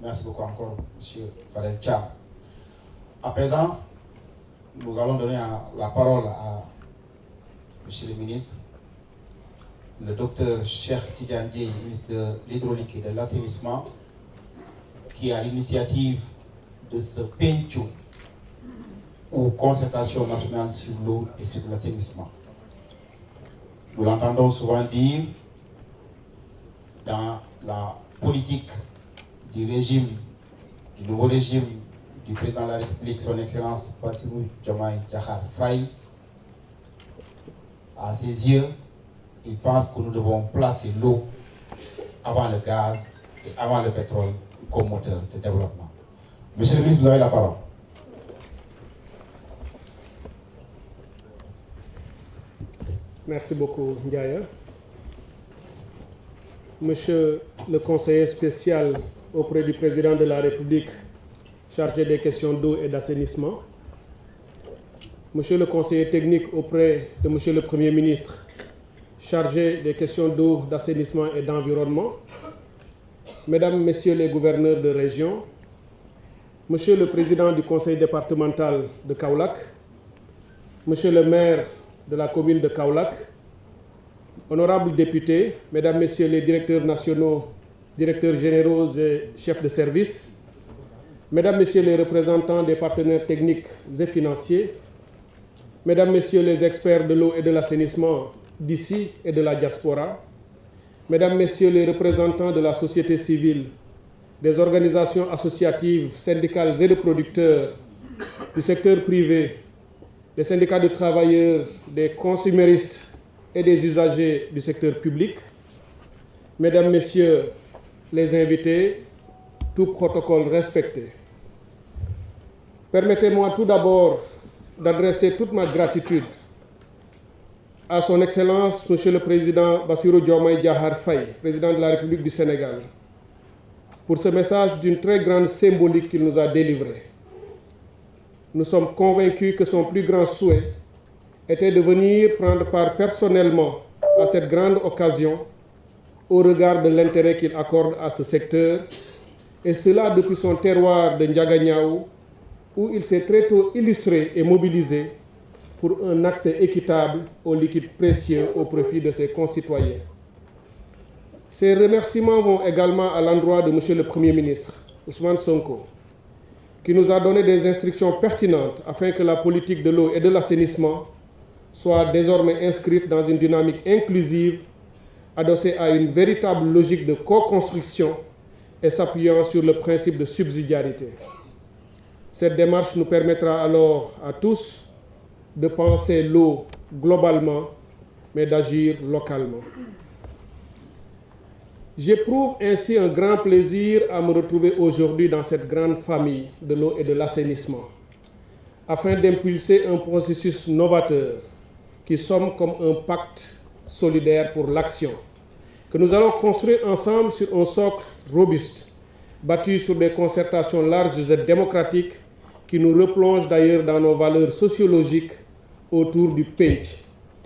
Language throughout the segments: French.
Merci beaucoup encore, M. Fadel Tcham. À présent, nous allons donner la parole à M. le ministre, le docteur Cheikh Tidiane Dièye, ministre de l'Hydraulique et de l'Assainissement, qui est à l'initiative de ce PENCHO, ou Concertation nationale sur l'eau et sur l'assainissement. Nous l'entendons souvent dire dans la politique du régime, du nouveau régime du président de la République, son Excellence Bassirou Diomaye Diakhar Faye. À ses yeux, il pense que nous devons placer l'eau avant le gaz et avant le pétrole comme moteur de développement. Monsieur le ministre, vous avez la parole. Merci beaucoup, Ndiaye. Monsieur le conseiller spécial auprès du président de la République chargé des questions d'eau et d'assainissement, monsieur le conseiller technique auprès de monsieur le Premier ministre chargé des questions d'eau, d'assainissement et d'environnement, mesdames, messieurs les gouverneurs de région, monsieur le président du conseil départemental de Kaolack, monsieur le maire de la commune de Kaolack, honorables députés, mesdames, messieurs les directeurs nationaux, directeurs généraux et chefs de service, mesdames, messieurs les représentants des partenaires techniques et financiers, mesdames, messieurs les experts de l'eau et de l'assainissement d'ici et de la diaspora, mesdames, messieurs les représentants de la société civile, des organisations associatives, syndicales et de producteurs, du secteur privé, des syndicats de travailleurs, des consuméristes et des usagers du secteur public, mesdames, messieurs les invités, tout protocole respecté. Permettez-moi tout d'abord d'adresser toute ma gratitude à son Excellence, Monsieur le Président Bassirou Diomaye Diakhar Faye, Président de la République du Sénégal, pour ce message d'une très grande symbolique qu'il nous a délivré. Nous sommes convaincus que son plus grand souhait était de venir prendre part personnellement à cette grande occasion au regard de l'intérêt qu'il accorde à ce secteur, et cela depuis son terroir de Ndiaganiao, où il s'est très tôt illustré et mobilisé pour un accès équitable aux liquides précieux au profit de ses concitoyens. Ces remerciements vont également à l'endroit de Monsieur le Premier ministre, Ousmane Sonko, qui nous a donné des instructions pertinentes afin que la politique de l'eau et de l'assainissement soit désormais inscrite dans une dynamique inclusive, adossée à une véritable logique de co-construction et s'appuyant sur le principe de subsidiarité. Cette démarche nous permettra alors à tous de penser l'eau globalement, mais d'agir localement. J'éprouve ainsi un grand plaisir à me retrouver aujourd'hui dans cette grande famille de l'eau et de l'assainissement, afin d'impulser un processus novateur qui somme comme un pacte solidaire pour l'action, que nous allons construire ensemble sur un socle robuste, bâti sur des concertations larges et démocratiques qui nous replongent d'ailleurs dans nos valeurs sociologiques autour du PENCH,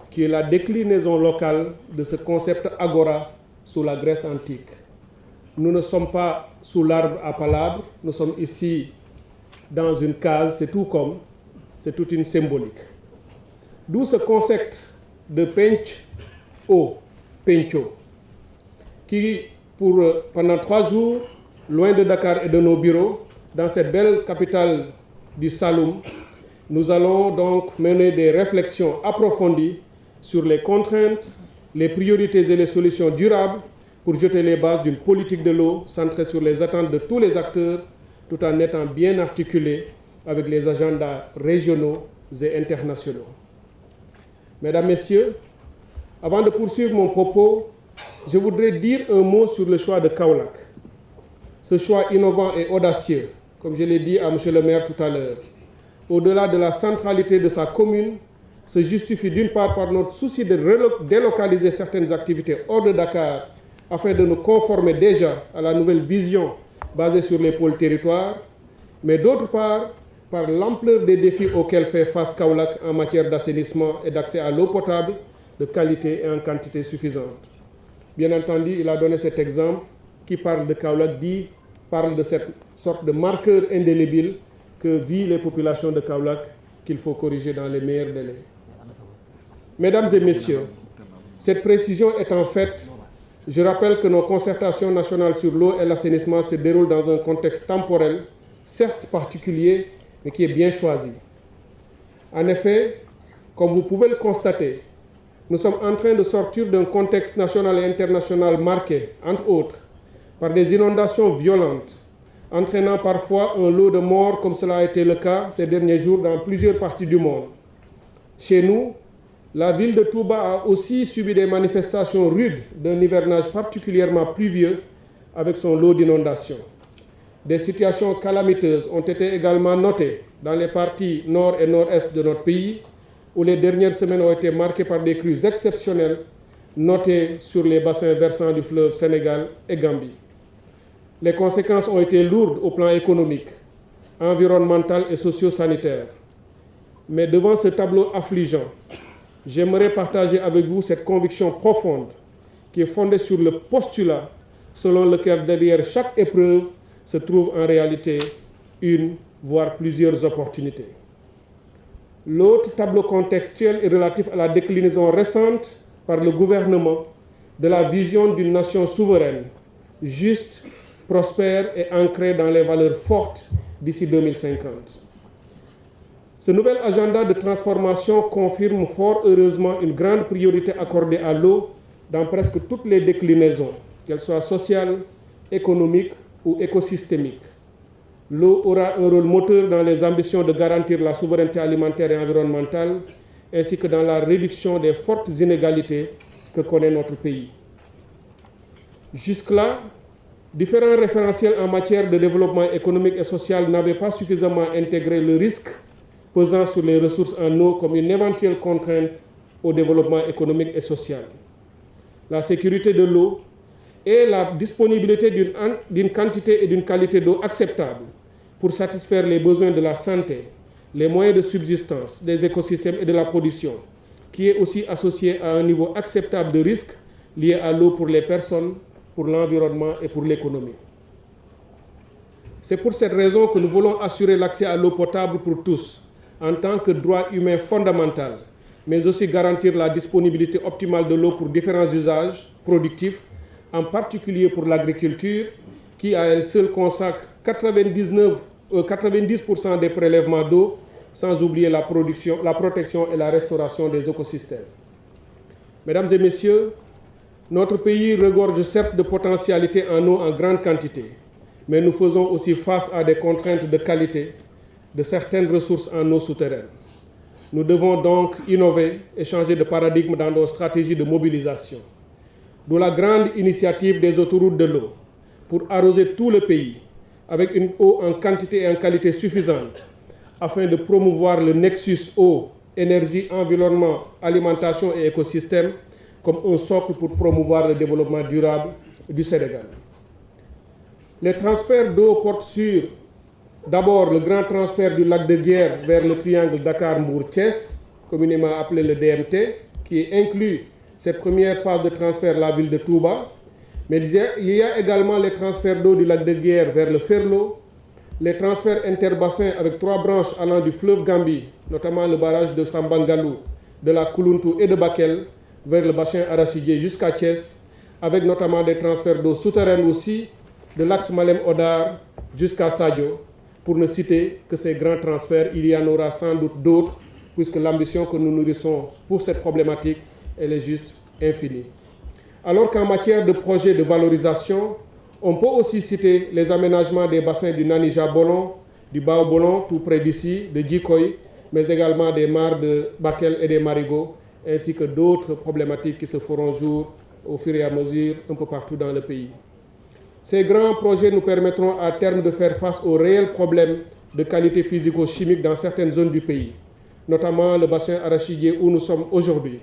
qui est la déclinaison locale de ce concept agora sous la Grèce antique. Nous ne sommes pas sous l'arbre à palabres, nous sommes ici dans une case, c'est tout comme, c'est toute une symbolique. D'où ce concept de PENCH au PENCHO, qui pendant 3 jours, loin de Dakar et de nos bureaux, dans cette belle capitale du Saloum, nous allons donc mener des réflexions approfondies sur les contraintes, les priorités et les solutions durables pour jeter les bases d'une politique de l'eau centrée sur les attentes de tous les acteurs, tout en étant bien articulée avec les agendas régionaux et internationaux. Mesdames, Messieurs, avant de poursuivre mon propos, je voudrais dire un mot sur le choix de Kaolack. Ce choix innovant et audacieux, comme je l'ai dit à M. le maire tout à l'heure, au-delà de la centralité de sa commune, se justifie d'une part par notre souci de délocaliser certaines activités hors de Dakar afin de nous conformer déjà à la nouvelle vision basée sur les pôles territoires, mais d'autre part par l'ampleur des défis auxquels fait face Kaolack en matière d'assainissement et d'accès à l'eau potable de qualité et en quantité suffisante. Bien entendu, il a donné cet exemple qui parle de Kaolack dit parle de cette sorte de marqueur indélébile que vivent les populations de Kaolack, qu'il faut corriger dans les meilleurs délais. Mesdames et messieurs, cette précision étant faite, je rappelle que nos concertations nationales sur l'eau et l'assainissement se déroulent dans un contexte temporel, certes particulier, mais qui est bien choisi. En effet, comme vous pouvez le constater, nous sommes en train de sortir d'un contexte national et international marqué, entre autres, par des inondations violentes, entraînant parfois un lot de morts, comme cela a été le cas ces derniers jours dans plusieurs parties du monde. Chez nous, la ville de Touba a aussi subi des manifestations rudes d'un hivernage particulièrement pluvieux avec son lot d'inondations. Des situations calamiteuses ont été également notées dans les parties nord et nord-est de notre pays, où les dernières semaines ont été marquées par des crues exceptionnelles notées sur les bassins versants du fleuve Sénégal et Gambie. Les conséquences ont été lourdes au plan économique, environnemental et socio-sanitaire. Mais devant ce tableau affligeant, j'aimerais partager avec vous cette conviction profonde qui est fondée sur le postulat selon lequel derrière chaque épreuve se trouve en réalité une, voire plusieurs opportunités. L'autre tableau contextuel est relatif à la déclinaison récente par le gouvernement de la vision d'une nation souveraine, juste, prospère et ancrée dans les valeurs fortes d'ici 2050. Ce nouvel agenda de transformation confirme fort heureusement une grande priorité accordée à l'eau dans presque toutes les déclinaisons, qu'elles soient sociales, économiques ou écosystémiques. L'eau aura un rôle moteur dans les ambitions de garantir la souveraineté alimentaire et environnementale, ainsi que dans la réduction des fortes inégalités que connaît notre pays. Jusque-là, différents référentiels en matière de développement économique et social n'avaient pas suffisamment intégré le risque pesant sur les ressources en eau comme une éventuelle contrainte au développement économique et social. La sécurité de l'eau et la disponibilité d'une quantité et d'une qualité d'eau acceptable pour satisfaire les besoins de la santé, les moyens de subsistance des écosystèmes et de la production, qui est aussi associé à un niveau acceptable de risque lié à l'eau pour les personnes, pour l'environnement et pour l'économie. C'est pour cette raison que nous voulons assurer l'accès à l'eau potable pour tous, en tant que droit humain fondamental, mais aussi garantir la disponibilité optimale de l'eau pour différents usages productifs, en particulier pour l'agriculture, qui à elle seule consacre 90% des prélèvements d'eau, sans oublier la protection et la restauration des écosystèmes. Mesdames et messieurs, notre pays regorge certes de potentialités en eau en grande quantité, mais nous faisons aussi face à des contraintes de qualité de certaines ressources en eau souterraine. Nous devons donc innover et changer de paradigme dans nos stratégies de mobilisation. D'où la grande initiative des autoroutes de l'eau pour arroser tout le pays avec une eau en quantité et en qualité suffisante afin de promouvoir le nexus eau, énergie, environnement, alimentation et écosystème comme un socle pour promouvoir le développement durable du Sénégal. Les transferts d'eau portent sur d'abord le grand transfert du lac de Guiers vers le triangle Dakar-Mbour-Thiès, communément appelé le DMT, qui inclut cette première phase de transfert la ville de Touba. Mais il y a également les transferts d'eau du lac de Guiers vers le Ferlo, les transferts interbassins avec 3 branches allant du fleuve Gambie, notamment le barrage de Sambangalou, de la Koulountou et de Bakel, vers le bassin arachidier jusqu'à Thiès, avec notamment des transferts d'eau souterraine aussi, de l'axe Malem-Odar jusqu'à Sadio, pour ne citer que ces grands transferts. Il y en aura sans doute d'autres, puisque l'ambition que nous nourrissons pour cette problématique, elle est juste infinie. Alors qu'en matière de projets de valorisation, on peut aussi citer les aménagements des bassins du Nanija-Bolon, du Bao-Bolon, tout près d'ici, de Djikoy, mais également des mares de Bakel et des Marigots, ainsi que d'autres problématiques qui se feront jour au fur et à mesure un peu partout dans le pays. Ces grands projets nous permettront à terme de faire face aux réels problèmes de qualité physico-chimique dans certaines zones du pays, notamment le bassin arachidier où nous sommes aujourd'hui,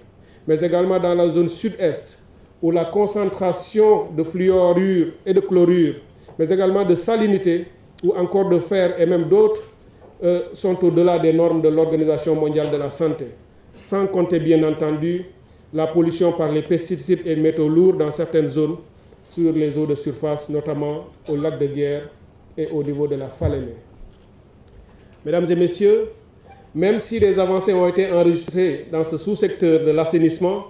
mais également dans la zone sud-est, où la concentration de fluorure et de chlorure, mais également de salinité, ou encore de fer et même d'autres, sont au-delà des normes de l'Organisation mondiale de la santé. Sans compter bien entendu la pollution par les pesticides et métaux lourds dans certaines zones sur les eaux de surface, notamment au lac de Guiers et au niveau de la Falémé. Mesdames et messieurs, même si des avancées ont été enregistrées dans ce sous-secteur de l'assainissement,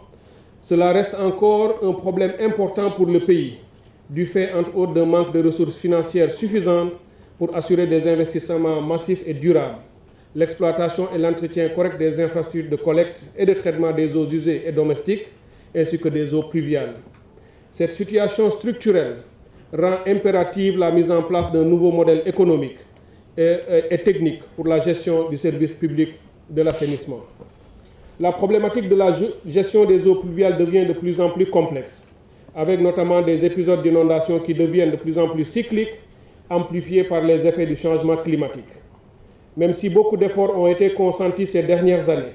cela reste encore un problème important pour le pays, du fait entre autres d'un manque de ressources financières suffisantes pour assurer des investissements massifs et durables, l'exploitation et l'entretien correct des infrastructures de collecte et de traitement des eaux usées et domestiques, ainsi que des eaux pluviales. Cette situation structurelle rend impérative la mise en place d'un nouveau modèle économique et technique pour la gestion du service public de l'assainissement. La problématique de la gestion des eaux pluviales devient de plus en plus complexe, avec notamment des épisodes d'inondation qui deviennent de plus en plus cycliques, amplifiés par les effets du changement climatique. Même si beaucoup d'efforts ont été consentis ces dernières années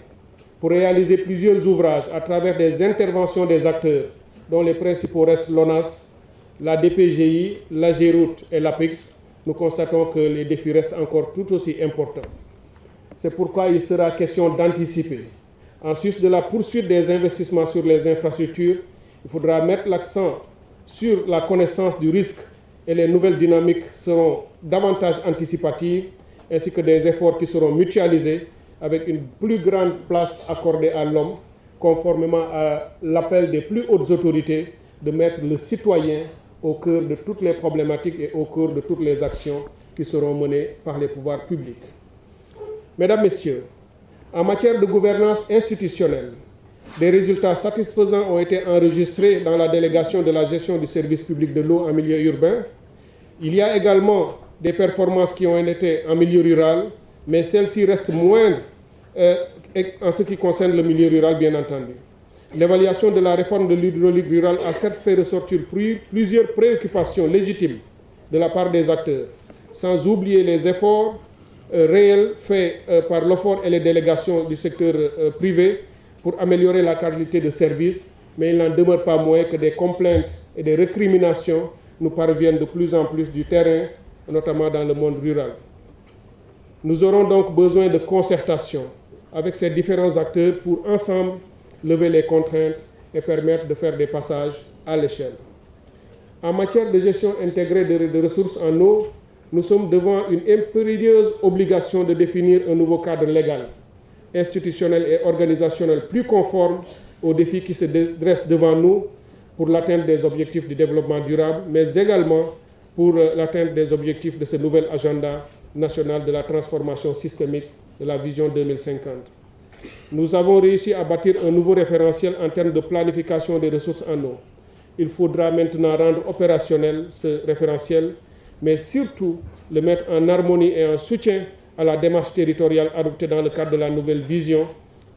pour réaliser plusieurs ouvrages à travers des interventions des acteurs, dont les principaux restent l'ONAS, la DPGI, l'AGEROUTE et l'APEX, nous constatons que les défis restent encore tout aussi importants. C'est pourquoi il sera question d'anticiper. En sus de la poursuite des investissements sur les infrastructures, il faudra mettre l'accent sur la connaissance du risque et les nouvelles dynamiques seront davantage anticipatives, ainsi que des efforts qui seront mutualisés avec une plus grande place accordée à l'homme, conformément à l'appel des plus hautes autorités de mettre le citoyen au cœur de toutes les problématiques et au cœur de toutes les actions qui seront menées par les pouvoirs publics. Mesdames, Messieurs, en matière de gouvernance institutionnelle, des résultats satisfaisants ont été enregistrés dans la délégation de la gestion du service public de l'eau en milieu urbain. Il y a également des performances qui ont été en milieu rural, mais celles-ci restent moindres en ce qui concerne le milieu rural, bien entendu. L'évaluation de la réforme de l'hydraulique rurale a certes fait ressortir plusieurs préoccupations légitimes de la part des acteurs, sans oublier les efforts réels faits par l'OFOR et les délégations du secteur privé pour améliorer la qualité de service, mais il n'en demeure pas moins que des complaintes et des récriminations nous parviennent de plus en plus du terrain, notamment dans le monde rural. Nous aurons donc besoin de concertation avec ces différents acteurs pour ensemble lever les contraintes et permettre de faire des passages à l'échelle. En matière de gestion intégrée de ressources en eau, nous sommes devant une impérieuse obligation de définir un nouveau cadre légal, institutionnel et organisationnel plus conforme aux défis qui se dressent devant nous pour l'atteinte des objectifs du développement durable, mais également pour l'atteinte des objectifs de ce nouvel agenda national de la transformation systémique de la vision 2050. Nous avons réussi à bâtir un nouveau référentiel en termes de planification des ressources en eau. Il faudra maintenant rendre opérationnel ce référentiel, mais surtout le mettre en harmonie et en soutien à la démarche territoriale adoptée dans le cadre de la nouvelle vision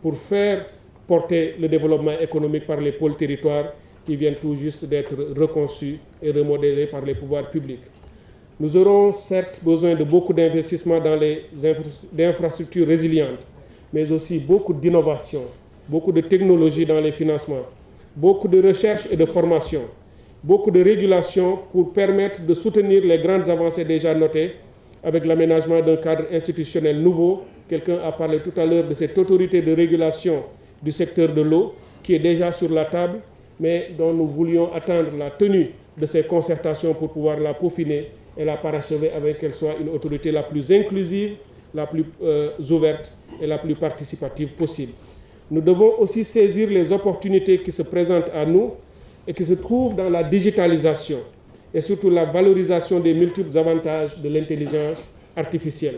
pour faire porter le développement économique par les pôles territoires qui viennent tout juste d'être reconçus et remodélés par les pouvoirs publics. Nous aurons certes besoin de beaucoup d'investissements dans les infrastructures résilientes, mais aussi beaucoup d'innovation, beaucoup de technologie dans les financements, beaucoup de recherche et de formation, beaucoup de régulation pour permettre de soutenir les grandes avancées déjà notées avec l'aménagement d'un cadre institutionnel nouveau. Quelqu'un a parlé tout à l'heure de cette autorité de régulation du secteur de l'eau qui est déjà sur la table, mais dont nous voulions attendre la tenue de ces concertations pour pouvoir la peaufiner et la parachever avec qu'elle soit une autorité la plus inclusive, la plus ouverte et la plus participative possible. Nous devons aussi saisir les opportunités qui se présentent à nous et qui se trouvent dans la digitalisation et surtout la valorisation des multiples avantages de l'intelligence artificielle.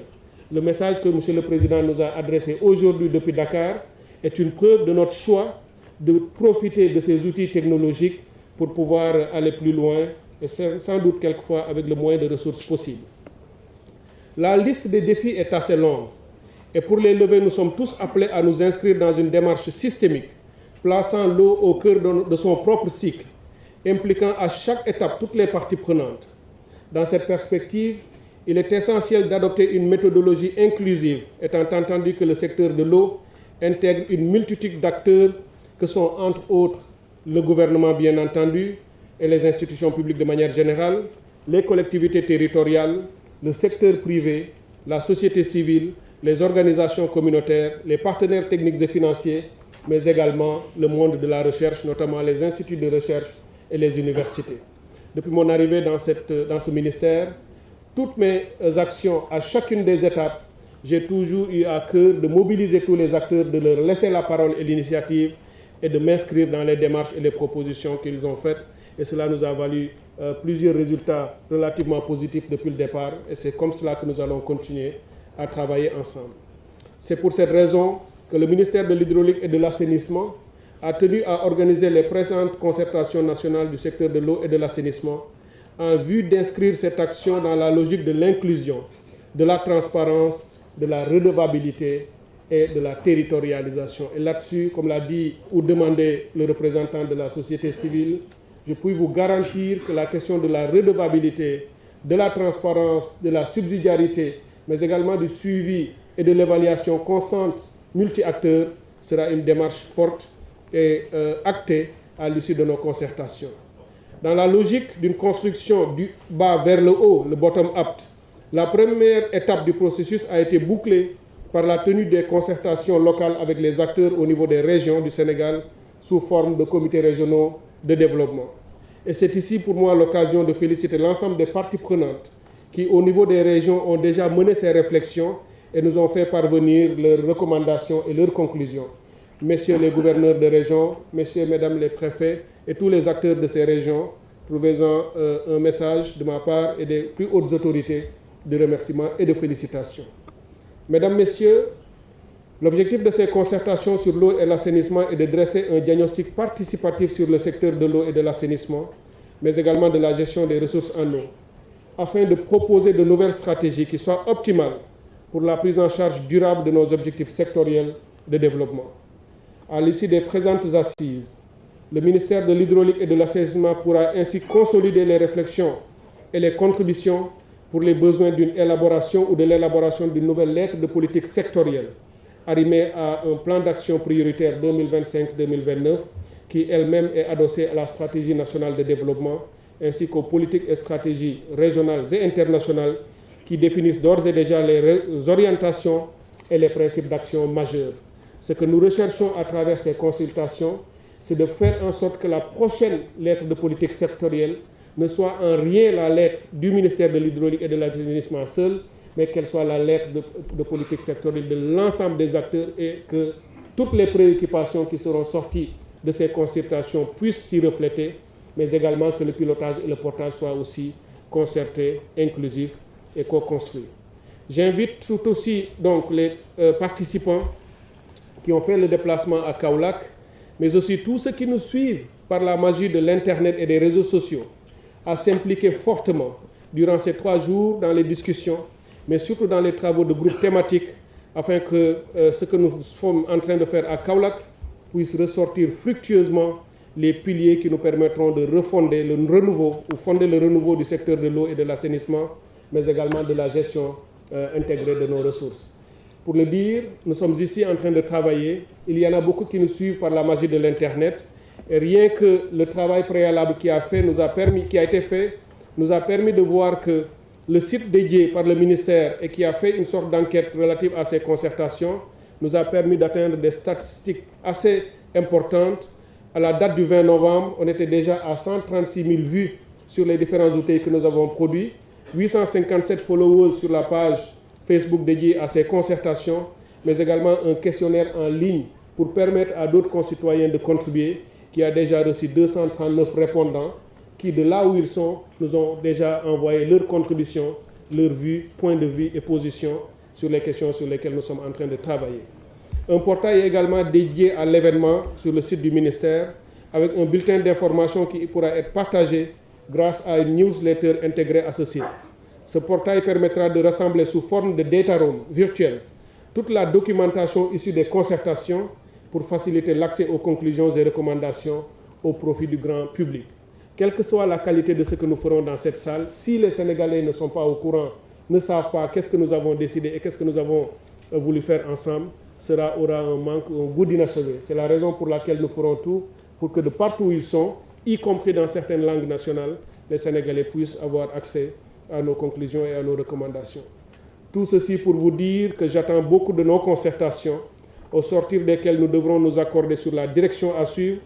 Le message que M. le Président nous a adressé aujourd'hui depuis Dakar est une preuve de notre choix de profiter de ces outils technologiques pour pouvoir aller plus loin et sans doute quelquefois avec le moins de ressources possibles. La liste des défis est assez longue et pour les lever, nous sommes tous appelés à nous inscrire dans une démarche systémique, plaçant l'eau au cœur de son propre cycle, impliquant à chaque étape toutes les parties prenantes. Dans cette perspective, il est essentiel d'adopter une méthodologie inclusive, étant entendu que le secteur de l'eau intègre une multitude d'acteurs que sont entre autres le gouvernement bien entendu et les institutions publiques de manière générale, les collectivités territoriales, le secteur privé, la société civile, les organisations communautaires, les partenaires techniques et financiers, mais également le monde de la recherche, notamment les instituts de recherche et les universités. Depuis mon arrivée dans ce ministère, toutes mes actions, à chacune des étapes, j'ai toujours eu à cœur de mobiliser tous les acteurs, de leur laisser la parole et l'initiative et de m'inscrire dans les démarches et les propositions qu'ils ont faites. Et cela nous a valu plusieurs résultats relativement positifs depuis le départ. Et c'est comme cela que nous allons continuer à travailler ensemble. C'est pour cette raison que le ministère de l'Hydraulique et de l'Assainissement a tenu à organiser les présentes concertations nationales du secteur de l'eau et de l'assainissement en vue d'inscrire cette action dans la logique de l'inclusion, de la transparence, de la redevabilité et de la territorialisation. Et là-dessus, comme l'a dit ou demandé le représentant de la société civile, je puis vous garantir que la question de la redevabilité, de la transparence, de la subsidiarité, mais également du suivi et de l'évaluation constante multi-acteurs sera une démarche forte et actée à l'issue de nos concertations. Dans la logique d'une construction du bas vers le haut, le bottom-up, la première étape du processus a été bouclée par la tenue des concertations locales avec les acteurs au niveau des régions du Sénégal sous forme de comités régionaux de développement. Et c'est ici pour moi l'occasion de féliciter l'ensemble des parties prenantes qui, au niveau des régions, ont déjà mené ces réflexions et nous ont fait parvenir leurs recommandations et leurs conclusions. Messieurs les gouverneurs de région, messieurs et mesdames les préfets et tous les acteurs de ces régions, trouvez-en un message de ma part et des plus hautes autorités de remerciements et de félicitations. Mesdames, Messieurs, l'objectif de ces concertations sur l'eau et l'assainissement est de dresser un diagnostic participatif sur le secteur de l'eau et de l'assainissement, mais également de la gestion des ressources en eau, afin de proposer de nouvelles stratégies qui soient optimales pour la prise en charge durable de nos objectifs sectoriels de développement. À l'issue des présentes assises, le ministère de l'Hydraulique et de l'Assainissement pourra ainsi consolider les réflexions et les contributions pour les besoins d'une élaboration ou de l'élaboration d'une nouvelle lettre de politique sectorielle, arrimée à un plan d'action prioritaire 2025-2029 qui elle-même est adossée à la stratégie nationale de développement ainsi qu'aux politiques et stratégies régionales et internationales qui définissent d'ores et déjà les orientations et les principes d'action majeurs. Ce que nous recherchons à travers ces consultations, c'est de faire en sorte que la prochaine lettre de politique sectorielle ne soit en rien la lettre du ministère de l'Hydraulique et de l'Assainissement seul, mais qu'elle soit la lettre de politique sectorielle de l'ensemble des acteurs et que toutes les préoccupations qui seront sorties de ces concertations puissent s'y refléter, mais également que le pilotage et le portage soient aussi concertés, inclusifs et co-construits. J'invite tout aussi donc les participants qui ont fait le déplacement à Kaolack, mais aussi tous ceux qui nous suivent par la magie de l'Internet et des réseaux sociaux, à s'impliquer fortement durant ces 3 jours dans les discussions, mais surtout dans les travaux de groupes thématiques, afin que ce que nous sommes en train de faire à Kaolack puisse ressortir fructueusement les piliers qui nous permettront de refonder le renouveau ou fonder le renouveau du secteur de l'eau et de l'assainissement, mais également de la gestion intégrée de nos ressources. Pour le dire, nous sommes ici en train de travailler. Il y en a beaucoup qui nous suivent par la magie de l'Internet. Et rien que le travail préalable qui a été fait nous a permis de voir que le site dédié par le ministère et qui a fait une sorte d'enquête relative à ces concertations nous a permis d'atteindre des statistiques assez importantes. À la date du 20 novembre, on était déjà à 136 000 vues sur les différents outils que nous avons produits, 857 followers sur la page Facebook dédiée à ces concertations, mais également un questionnaire en ligne pour permettre à d'autres concitoyens de contribuer, qui a déjà reçu 239 répondants, qui de là où ils sont, nous ont déjà envoyé leurs contributions, leurs vues, points de vue et positions sur les questions sur lesquelles nous sommes en train de travailler. Un portail est également dédié à l'événement sur le site du ministère, avec un bulletin d'information qui pourra être partagé grâce à une newsletter intégrée à ce site. Ce portail permettra de rassembler sous forme de data room virtuel toute la documentation issue des concertations pour faciliter l'accès aux conclusions et recommandations au profit du grand public. Quelle que soit la qualité de ce que nous ferons dans cette salle, si les Sénégalais ne sont pas au courant, ne savent pas qu'est-ce que nous avons décidé et qu'est-ce que nous avons voulu faire ensemble, aura un manque, un goût d'inachevé. C'est la raison pour laquelle nous ferons tout pour que de partout où ils sont, y compris dans certaines langues nationales, les Sénégalais puissent avoir accès à nos conclusions et à nos recommandations. Tout ceci pour vous dire que j'attends beaucoup de nos concertations, au sortir desquelles nous devrons nous accorder sur la direction à suivre,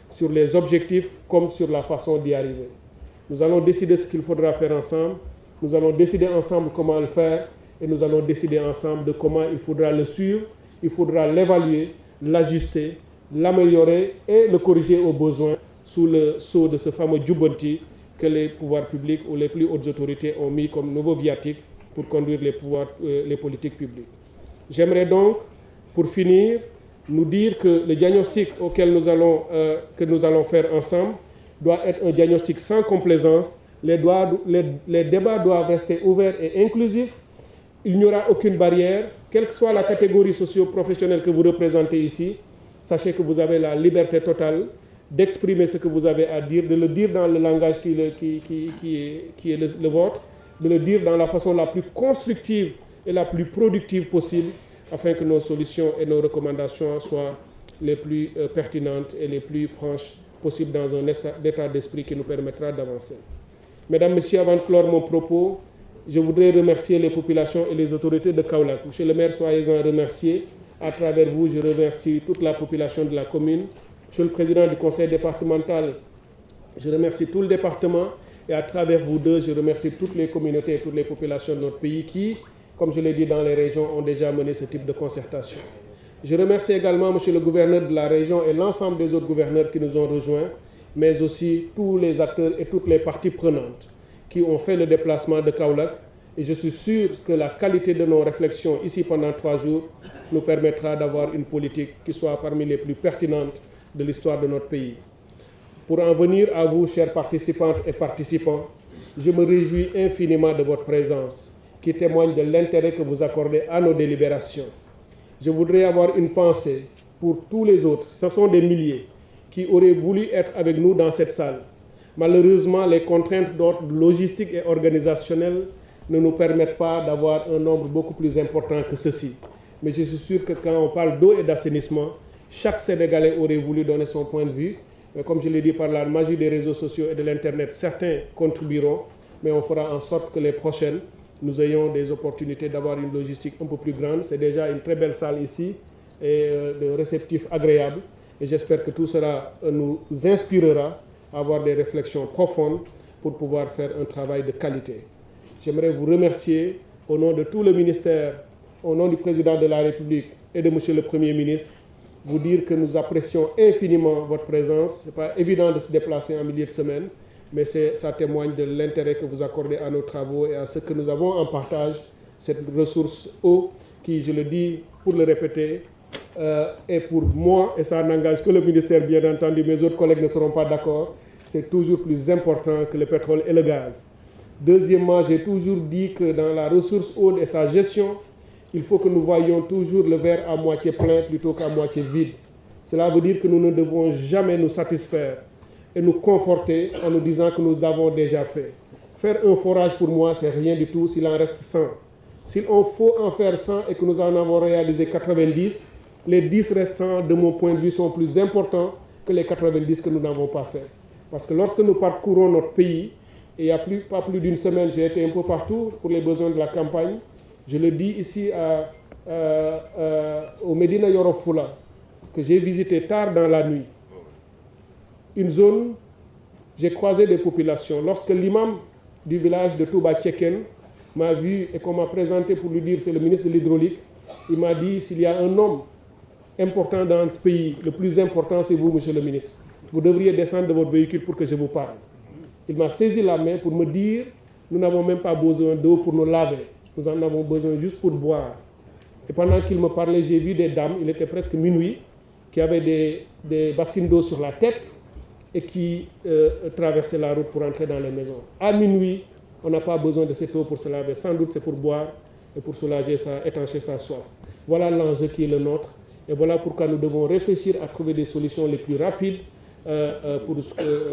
sur les objectifs comme sur la façon d'y arriver. Nous allons décider ce qu'il faudra faire ensemble, Nous allons décider ensemble comment le faire et nous allons décider ensemble de comment il faudra le suivre, il faudra l'évaluer, l'ajuster, l'améliorer et le corriger au besoin sous le sceau de ce fameux Djoubanti que les pouvoirs publics ou les plus hautes autorités ont mis comme nouveau viatique pour conduire les politiques publiques. J'aimerais donc, pour finir, nous dire que le diagnostic auquel nous allons faire ensemble doit être un diagnostic sans complaisance. Les débats doivent rester ouverts et inclusifs. Il n'y aura aucune barrière, quelle que soit la catégorie socio-professionnelle que vous représentez ici. Sachez que vous avez la liberté totale d'exprimer ce que vous avez à dire, de le dire dans le langage qui est le vôtre, de le dire dans la façon la plus constructive et la plus productive possible, afin que nos solutions et nos recommandations soient les plus pertinentes et les plus franches possibles dans un état d'esprit qui nous permettra d'avancer. Mesdames, Messieurs, avant de clore mon propos, je voudrais remercier les populations et les autorités de Kaolack. Monsieur le maire, soyez-en remerciés. À travers vous, je remercie toute la population de la commune. Monsieur le président du conseil départemental, je remercie tout le département. Et à travers vous deux, je remercie toutes les communautés et toutes les populations de notre pays qui, comme je l'ai dit dans les régions, ont déjà mené ce type de concertation. Je remercie également monsieur le gouverneur de la région et l'ensemble des autres gouverneurs qui nous ont rejoints, mais aussi tous les acteurs et toutes les parties prenantes qui ont fait le déplacement de Kaolack. Et je suis sûr que la qualité de nos réflexions ici pendant 3 jours nous permettra d'avoir une politique qui soit parmi les plus pertinentes de l'histoire de notre pays. Pour en venir à vous, chères participantes et participants, je me réjouis infiniment de votre présence, qui témoigne de l'intérêt que vous accordez à nos délibérations. Je voudrais avoir une pensée pour tous les autres, ce sont des milliers, qui auraient voulu être avec nous dans cette salle. Malheureusement, les contraintes d'ordre logistique et organisationnel ne nous permettent pas d'avoir un nombre beaucoup plus important que ceci. Mais je suis sûr que quand on parle d'eau et d'assainissement, chaque Sénégalais aurait voulu donner son point de vue. Mais comme je l'ai dit, par la magie des réseaux sociaux et de l'Internet, certains contribueront, mais on fera en sorte que les prochaines, nous ayons des opportunités d'avoir une logistique un peu plus grande. C'est déjà une très belle salle ici, et de réceptifs agréables. Et j'espère que tout cela nous inspirera à avoir des réflexions profondes pour pouvoir faire un travail de qualité. J'aimerais vous remercier au nom de tout le ministère, au nom du président de la République et de monsieur le Premier ministre, vous dire que nous apprécions infiniment votre présence. Ce n'est pas évident de se déplacer en milieu de semaine, mais ça témoigne de l'intérêt que vous accordez à nos travaux et à ce que nous avons en partage, cette ressource eau qui, je le dis pour le répéter, est pour moi, et ça n'engage que le ministère bien entendu, mes autres collègues ne seront pas d'accord, c'est toujours plus important que le pétrole et le gaz. Deuxièmement, j'ai toujours dit que dans la ressource eau et sa gestion, il faut que nous voyions toujours le verre à moitié plein plutôt qu'à moitié vide. Cela veut dire que nous ne devons jamais nous satisfaire et nous conforter en nous disant que nous l'avons déjà fait. Faire un forage pour moi, c'est rien du tout s'il en reste 100. S'il faut en faire 100 et que nous en avons réalisé 90, les 10 restants, de mon point de vue, sont plus importants que les 90 que nous n'avons pas fait. Parce que lorsque nous parcourons notre pays, et il n'y a pas plus d'une semaine, j'ai été un peu partout pour les besoins de la campagne. Je le dis ici au Médina Yoro Fula, que j'ai visité tard dans la nuit. Une zone, j'ai croisé des populations. Lorsque l'imam du village de Touba Tcheken m'a vu et qu'on m'a présenté pour lui dire c'est le ministre de l'hydraulique, il m'a dit s'il y a un homme important dans ce pays, le plus important c'est vous, monsieur le ministre. Vous devriez descendre de votre véhicule pour que je vous parle. Il m'a saisi la main pour me dire nous n'avons même pas besoin d'eau pour nous laver. Nous en avons besoin juste pour boire. Et pendant qu'il me parlait, j'ai vu des dames, il était presque minuit, qui avaient des bassines d'eau sur la tête et qui traversaient la route pour entrer dans les maisons. À minuit, on n'a pas besoin de cette eau pour se laver. Sans doute c'est pour boire et pour soulager étancher sa soif. Voilà l'enjeu qui est le nôtre. Et voilà pourquoi nous devons réfléchir à trouver des solutions les plus rapides pour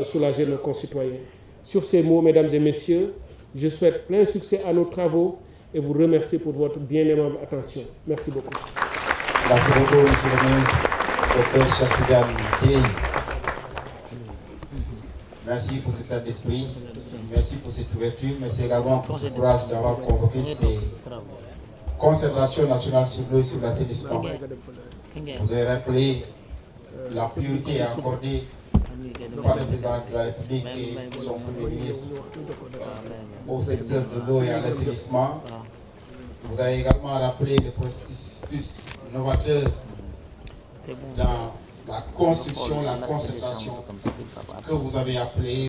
soulager nos concitoyens. Sur ces mots, mesdames et messieurs, je souhaite plein succès à nos travaux et vous remercie pour votre bien aimable attention. Merci beaucoup. Merci beaucoup, monsieur le ministre, Dr Cheikh Tidiane Dièye. Merci pour cet état d'esprit, merci pour cette ouverture, merci également pour ce courage d'avoir convoqué ces concertations nationales sur l'eau et sur l'assainissement. Vous avez rappelé la priorité à accorder par le président de la République et son premier ministre au secteur de l'eau et à l'assainissement. Vous avez également rappelé le processus novateur dans la construction, la concertation que vous avez appelé